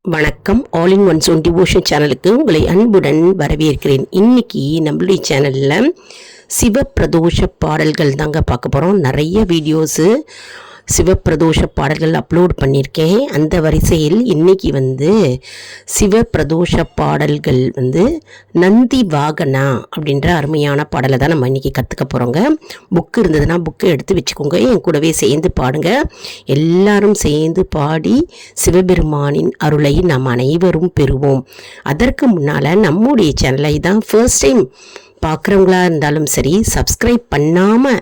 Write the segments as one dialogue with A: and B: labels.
A: வணக்கம். All in once one devotion சேனலுக்கு உங்களை அன்புடன் வரவேற்கிறேன். இன்னைக்கு நம்மளுடைய சேனலில் சிவப்பிரதோஷ பாடல்கள் தாங்க பார்க்க போகிறோம். நிறைய வீடியோஸு சிவப்பிரதோஷ பாடல்கள் அப்லோட் பண்ணியிருக்கேன். அந்த வரிசையில் இன்றைக்கி சிவப்பிரதோஷ பாடல்கள் நந்தி வாகனா அப்படின்ற அருமையான பாடலை தான் நம்ம இன்றைக்கி கற்றுக்க போகிறோங்க. புக்கு இருந்ததுன்னா புக்கை எடுத்து வச்சுக்கோங்க, என் கூடவே சேர்ந்து பாடுங்க. எல்லாரும் சேர்ந்து பாடி சிவபெருமானின் அருளை நாம் அனைவரும் பெறுவோம். அதற்கு முன்னால் நம்முடைய சேனலை தான் ஃபர்ஸ்ட் டைம் பார்க்குறவங்களா இருந்தாலும் சரி, சப்ஸ்கிரைப் பண்ணாமல்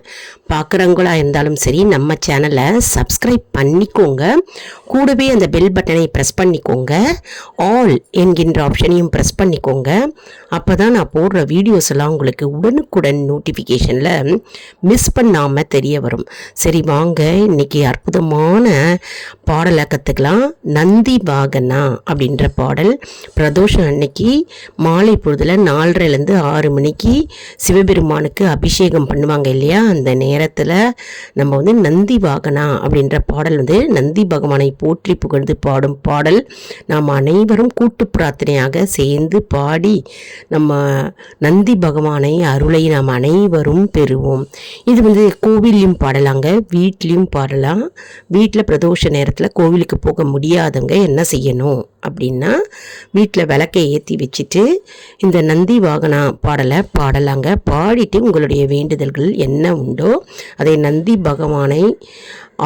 A: பார்க்குறவங்களா இருந்தாலும் சரி, நம்ம சேனலை சப்ஸ்கிரைப் பண்ணிக்கோங்க. கூடவே அந்த பெல் பட்டனை ப்ரெஸ் பண்ணிக்கோங்க. ஆல் என்கின்ற ஆப்ஷனையும் ப்ரெஸ் பண்ணிக்கோங்க. அப்போ தான் நான் போடுற வீடியோஸ் எல்லாம் உங்களுக்கு உடனுக்குடன் நோட்டிஃபிகேஷனில் மிஸ் பண்ணாமல் தெரிய வரும். சரி வாங்க, இன்றைக்கி அற்புதமான பாடலை கற்றுக்கலாம். நந்தி வாகனா அப்படின்ற பாடல் பிரதோஷம் அன்னைக்கு மாலை பொழுதில் 4:30லேருந்து 6 மணிக்கு சிவபெருமானுக்கு அபிஷேகம் பண்ணுவாங்க இல்லையா, அந்த நேரத்தில் நம்ம நந்தி வாகனா அப்படின்ற பாடல் நந்தி பகவானை போற்றி புகழ்ந்து பாடும் பாடல். நாம் அனைவரும் கூட்டு பிரார்த்தனையாக சேர்ந்து பாடி நம்ம நந்தி பகவானை அருளை நாம் அனைவரும் பெறுவோம். இது கோவிலையும் பாடலாங்க, வீட்லேயும் பாடலாம். வீட்டில் பிரதோஷ நேரத்தில் கோவிலுக்கு போக முடியாதவங்க என்ன செய்யணும் அப்படின்னா, வீட்டில் விளக்கை ஏற்றி வச்சுட்டு இந்த நந்தி வாகனா பாடலை பாடலாங்க. பாடிட்டு உங்களுடைய வேண்டுதல்கள் என்ன உண்டோ அதை நந்தி பகவானை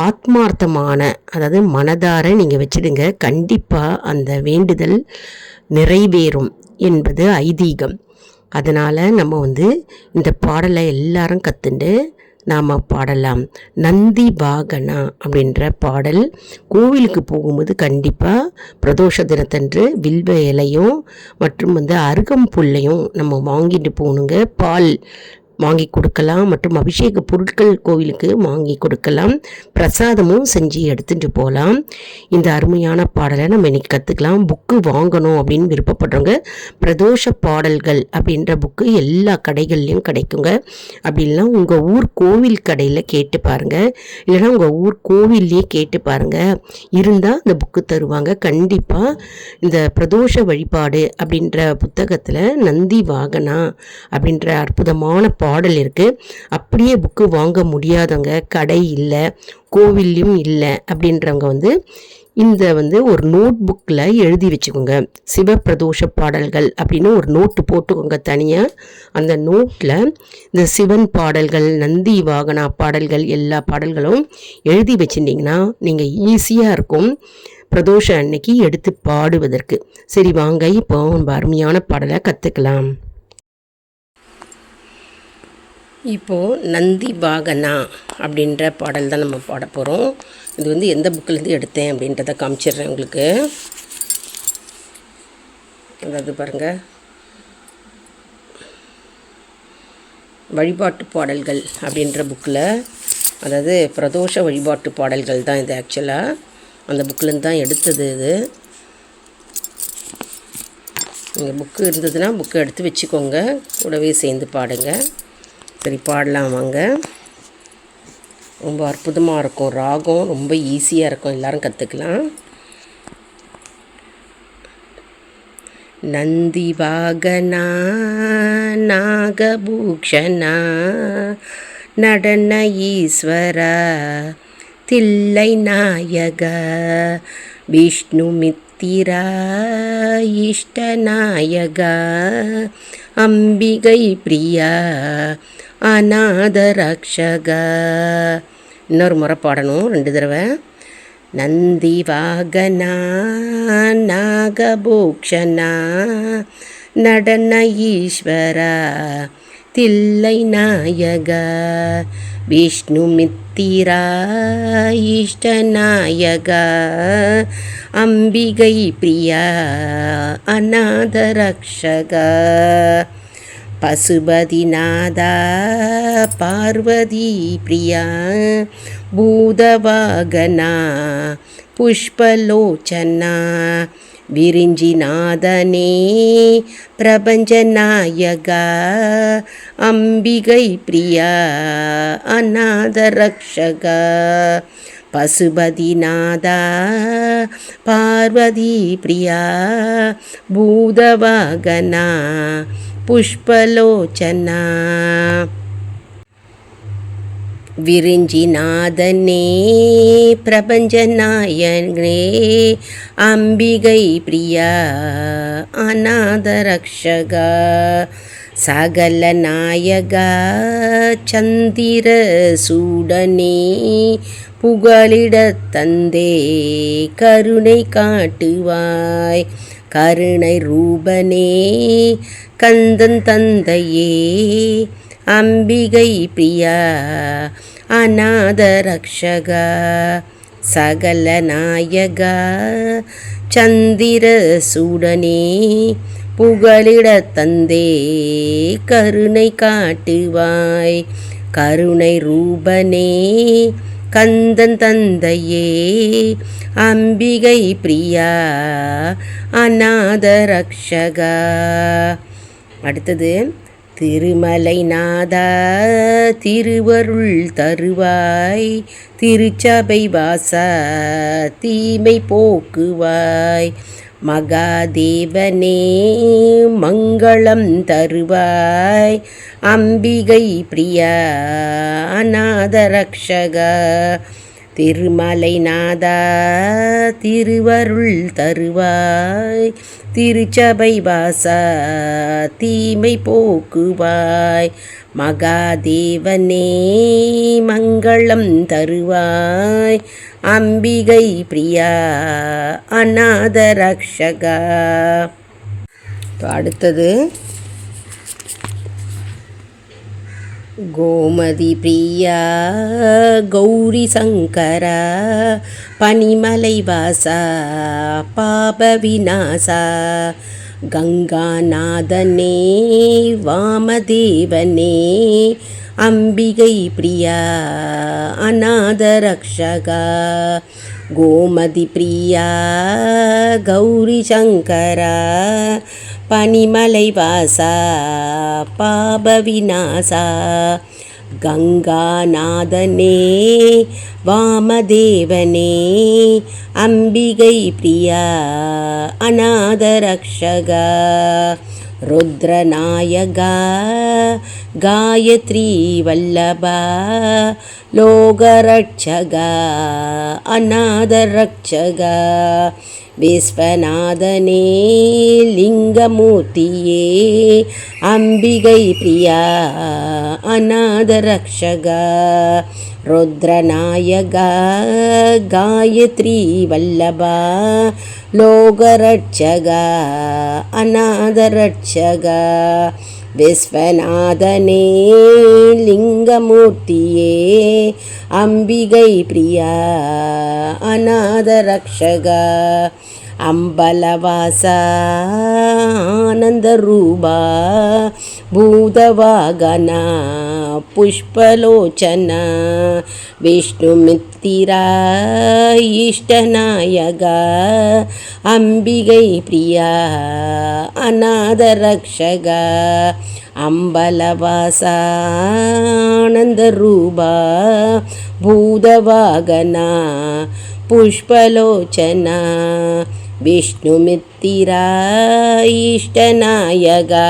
A: ஆத்மார்த்தமான, அதாவது மனதார நீங்கள் வச்சிடுங்க. கண்டிப்பாக அந்த வேண்டுதல் நிறைவேறும் என்பது ஐதீகம். அதனால் நம்ம இந்த பாடலை எல்லாரும் கற்றுண்டு நாம் பாடலாம். நந்தி வாகனா அப்படின்ற பாடல் கோவிலுக்கு போகும்போது கண்டிப்பாக பிரதோஷ தினத்தன்று வில்வ இலையும் மற்றும் அருகம்புல்லையும் நம்ம வாங்கிட்டு போகணுங்க. பால் வாங்கி கொடுக்கலாம் மற்றும் அபிஷேக பொருட்கள் கோவிலுக்கு வாங்கி கொடுக்கலாம். பிரசாதமும் செஞ்சு எடுத்துகிட்டு போகலாம். இந்த அருமையான பாடலை நம்ம இன்றைக்கி கற்றுக்கலாம். புக்கு வாங்கணும் அப்படின்னு விருப்பப்படுறவங்க பிரதோஷ பாடல்கள் அப்படின்ற புக்கு எல்லா கடைகள்லையும் கிடைக்குங்க. அப்படின்னா உங்கள் ஊர் கோவில் கடையில் கேட்டு பாருங்கள், இல்லைனா உங்கள் ஊர் கோவில்லையே கேட்டு பாருங்கள். இருந்தால் அந்த புக்கு தருவாங்க. கண்டிப்பாக இந்த பிரதோஷ வழிபாடு அப்படின்ற புத்தகத்தில் நந்தி வாகனா அப்படின்ற அற்புதமான பாடல் இருக்குது. அப்படியே புக்கு வாங்க முடியாதவங்க, கடை இல்லை, கோவில்லையும் இல்லை அப்படின்றவங்க இந்த ஒரு நோட் புக்கில் எழுதி வச்சுக்கோங்க. சிவப்பிரதோஷ பாடல்கள் அப்படின்னு ஒரு நோட்டு போட்டுக்கோங்க தனியாக. அந்த நோட்டில் இந்த சிவன் பாடல்கள், நந்தி வாகனா பாடல்கள், எல்லா பாடல்களும் எழுதி வச்சுட்டிங்கன்னா நீங்கள் ஈஸியாக இருக்கும் பிரதோஷ அன்னைக்கு எடுத்து பாடுவதற்கு. சரி வாங்க, இப்போ நம்ம அருமையான பாடலை கற்றுக்கலாம். இப்போது நந்தி வாகனா அப்படின்ற பாடல் தான் நம்ம பாட போகிறோம். இது எந்த புக்கிலேருந்து எடுத்தேன் அப்படின்றத காமிச்சிடுறேன் உங்களுக்கு. அதாவது பாருங்கள், வழிபாட்டு பாடல்கள் அப்படின்ற புக்கில், அதாவது பிரதோஷ வழிபாட்டு பாடல்கள் தான் இது. ஆக்சுவலாக அந்த புக்கிலேருந்து தான் எடுத்தது இது. நீங்கள் புக்கு இருந்ததுன்னா புக்கு எடுத்து வச்சுக்கோங்க, கூடவே சேர்ந்து பாடுங்க. சரி பாடலாம் வாங்க. ரொம்ப அற்புதமாக இருக்கும், ராகம் ரொம்ப ஈஸியாக இருக்கும், எல்லோரும் கற்றுக்கலாம். நந்தி வாகனா நாகபூஷணா நடன ஈஸ்வரா தில்லை நாயக விஷ்ணு மித்திரா இஷ்டநாயகா அம்பிகை பிரியா அநாத ரக்ஷகா. இன்னொரு முறை பாடணும், 2 தடவை. நந்தி வாகனா நாகபூஷணா நடன ஈஸ்வரா தில்லை நாயகா விஷ்ணு மித்திரா இஷ்டநாயகா அம்பிகை பிரியா அநாத ரக்ஷகா பசுபதிநாதா பார்வதி பிரியா பூதவாகனா புஷ்பலோச்சனா விரிஞ்சிநாதனே பிரபஞ்சநாயகா அம்பிகை பிரியா அநாத ரக்ஷகா பசுபதிநாதா பார்வதி பிரியா பூதவாகனா புஷ்பலோச்சனா விரிஞ்சிநாதனே பிரபஞ்சநாயகனே அம்பிகை பிரியா அநாதரக்ஷகா சகல நாயகா சந்திர சூடனே புகலிடத் தந்தே கருணை காட்டுவாய் கருணை ரூபனே கந்தன் தந்தையே அம்பிகை பிரியா அநாதரக்ஷகா சகல நாயகா சந்திர சூடனே புகலிடத் தந்தே கருணை காட்டுவாய் கருணை ரூபனே கந்தன் தந்தையே அம்பிகை பிரியா அநாதரக்ஷகா. அடுத்தது திருமலைநாதா திருவருள் தருவாய் திருச்சபை வாசா தீமை போக்குவாய் மகாதேவனே மங்களம் தருவாய் அம்பிகை பிரியா அநாதரக்ஷகா திருமலைநாதா திருவருள் தருவாய் திருச்சபை வாசா தீமை போக்குவாய் மகாதேவனே மங்களம் தருவாய் அம்பிகை பிரியா அநாதரக்ஷகா. அடுத்தது கோமதி பிரியா கௌரி சங்கரா பனிமலை வாசா பாப விநாசா கங்காநாதனே வாமதேவனே அம்பிகை பிரியா அநாதரக்ஷகா கோமதி பிரியா கௌரி சங்கரா பனிமலை வாசா பாப விநாசா கங்காநாதனே வாமதேவனே அம்பிகை பிரியா அநாதரக்ஷகா ருத்ரநாயகா காயத்ரி வல்லபா லோகரட்சகா அநாதரக்ஷகா விஸ்வநாதனே லிங்கமூர்த்தியே அம்பிகை பிரியா அநாதரக்ஷகா ருத்ரநாயகா காயத்ரி வல்லபா லோகரட்சகா அநாதரட்சகா விஸ்வநாதனே லிங்கமூர்த்தியே அம்பிகை பிரியா அநாதரக்ஷகா அம்பலவாசா ஆனந்தரூபா பூதவாகனா புஷ்பலோச்சனா விஷ்ணுமித்திரா இஷ்டநாயகா அம்பிகை பிரியா அநாதரக்ஷகா அம்பலவாசா ஆனந்தரூபா பூதவாகனா புஷ்பலோச்சனா விஷ்ணுமித்திரா இஷ்டநாயகா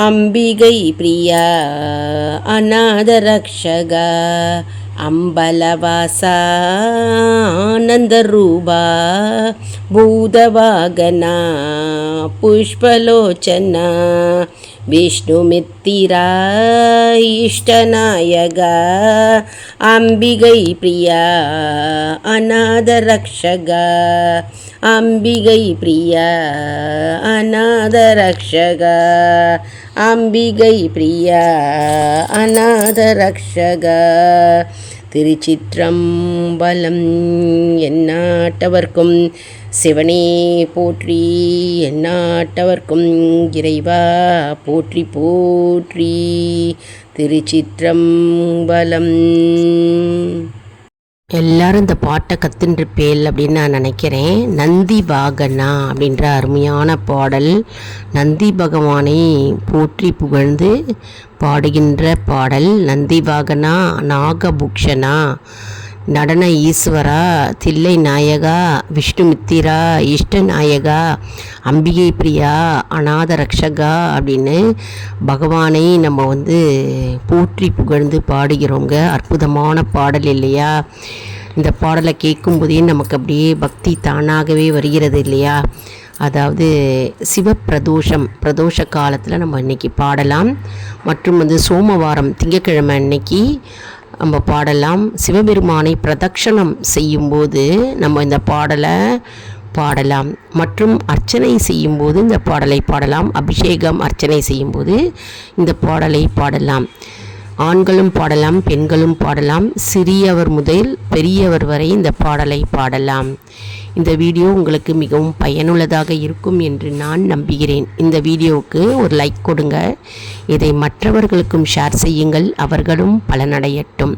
A: அம்பிகை பிரியா அநாதரக்ஷகா அம்பலவாசா ஆனந்தரூபா பூதவாகனா புஷ்பலோச்சனா விஷ்ணுமித்திரா இஷ்டநாயகா அம்பிகை பிரியா அநாதரக்ஷகா அம்பிகை பிரியா அநாதரக்ஷகா அம்பிகை பிரியா அநாதரக்ஷகா. திருச்சிற்றம்பலம். எந்நாட்டவர்க்கும் சிவனே போற்றி, எந்நாட்டவர்க்கும் இறைவா போற்றி போற்றி. திருச்சிற்றம்பலம். எல்லாரும் இந்த பாட்டை கற்றுருப்பேல் அப்படின்னு நான் நினைக்கிறேன். நந்தி வாகனா அப்படின்ற அருமையான பாடல். நந்தி பகவானை போற்றி புகழ்ந்து பாடுகின்ற பாடல். நந்தி வாகனா நாகபூஷணா நடன ஈஸ்வரா, தில்லை நாயகா, விஷ்ணுமித்திரா, இஷ்ட நாயகா, அம்பிகை பிரியா, அநாத ரக்ஷகா அப்படின்னு பகவானை நம்ம போற்றி புகழ்ந்து பாடுகிறோங்க. அற்புதமான பாடல் இல்லையா? இந்த பாடலை கேட்கும்போதே நமக்கு அப்படியே பக்தி தானாகவே வருகிறது இல்லையா? அதாவது பிரதோஷ காலத்தில் நம்ம இன்றைக்கி பாடலாம். மற்றும் சோமவாரம் திங்கட்கிழமை அன்னைக்கு நம்ம பாடலாம். சிவபெருமானை பிரதட்சணம் செய்யும்போது நம்ம இந்த பாடலை பாடலாம். மற்றும் அர்ச்சனை செய்யும்போது இந்த பாடலை பாடலாம். அபிஷேகம் அர்ச்சனை செய்யும்போது இந்த பாடலை பாடலாம். ஆண்களும் பாடலாம், பெண்களும் பாடலாம், சிறியவர் முதல் பெரியவர் வரை இந்த பாடலை பாடலாம். இந்த வீடியோ உங்களுக்கு மிகவும் பயனுள்ளதாக இருக்கும் என்று நான் நம்புகிறேன். இந்த வீடியோவுக்கு ஒரு லைக் கொடுங்க. இதை மற்றவர்களுக்கும் ஷேர் செய்யுங்கள், அவர்களும் பலனடையட்டும்.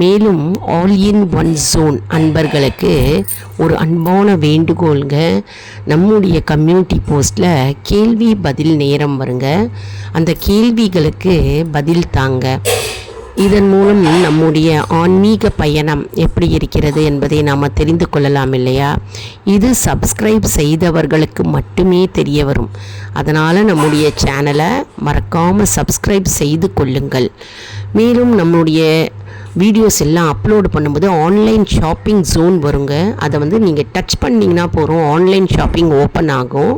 A: மேலும் ஆல் இன் ஒன் ஜோன் அன்பர்களுக்கு ஒரு அன்பான வேண்டுகோள்ங்க. நம்முடைய கம்யூனிட்டி போஸ்ட்டில் கேள்வி பதில் நேரம் வருங்க. அந்த கேள்விகளுக்கு பதில் தாங்க. இதன் மூலம் நம்முடைய ஆன்மீக பயணம் எப்படி இருக்கிறது என்பதை நாம் தெரிந்து கொள்ளலாம் இல்லையா? இது சப்ஸ்கிரைப் செய்தவர்களுக்கு மட்டுமே தெரிய வரும். அதனால் நம்முடைய சேனலை மறக்காமல் சப்ஸ்கிரைப் செய்து கொள்ளுங்கள். மேலும் நம்முடைய வீடியோஸ் எல்லாம் அப்லோடு பண்ணும்போது ஆன்லைன் ஷாப்பிங் ஜோன் வருங்க. அதை நீங்கள் டச் பண்ணிங்கன்னா போகிறோம், ஆன்லைன் ஷாப்பிங் ஓப்பன் ஆகும்.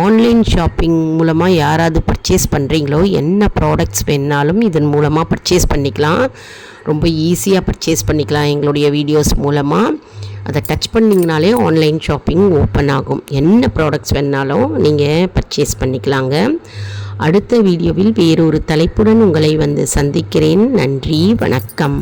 A: ஆன்லைன் ஷாப்பிங் மூலமாக யாராவது பர்ச்சேஸ் பண்ணுறீங்களோ என்ன ப்ராடக்ட்ஸ் வேணாலும் இதன் மூலமாக பர்ச்சேஸ் பண்ணிக்கலாம். ரொம்ப ஈஸியாக பர்ச்சேஸ் பண்ணிக்கலாம் எங்களுடைய வீடியோஸ் மூலமாக. அதை டச் பண்ணிங்கனாலே ஆன்லைன் ஷாப்பிங் ஓப்பன் ஆகும். என்ன ப்ராடக்ட்ஸ் வேணாலும் நீங்கள் பர்ச்சேஸ் பண்ணிக்கலாங்க. அடுத்த வீடியோவில் வேறொரு தலைப்புடன் உங்களை சந்திக்கிறேன். நன்றி, வணக்கம்.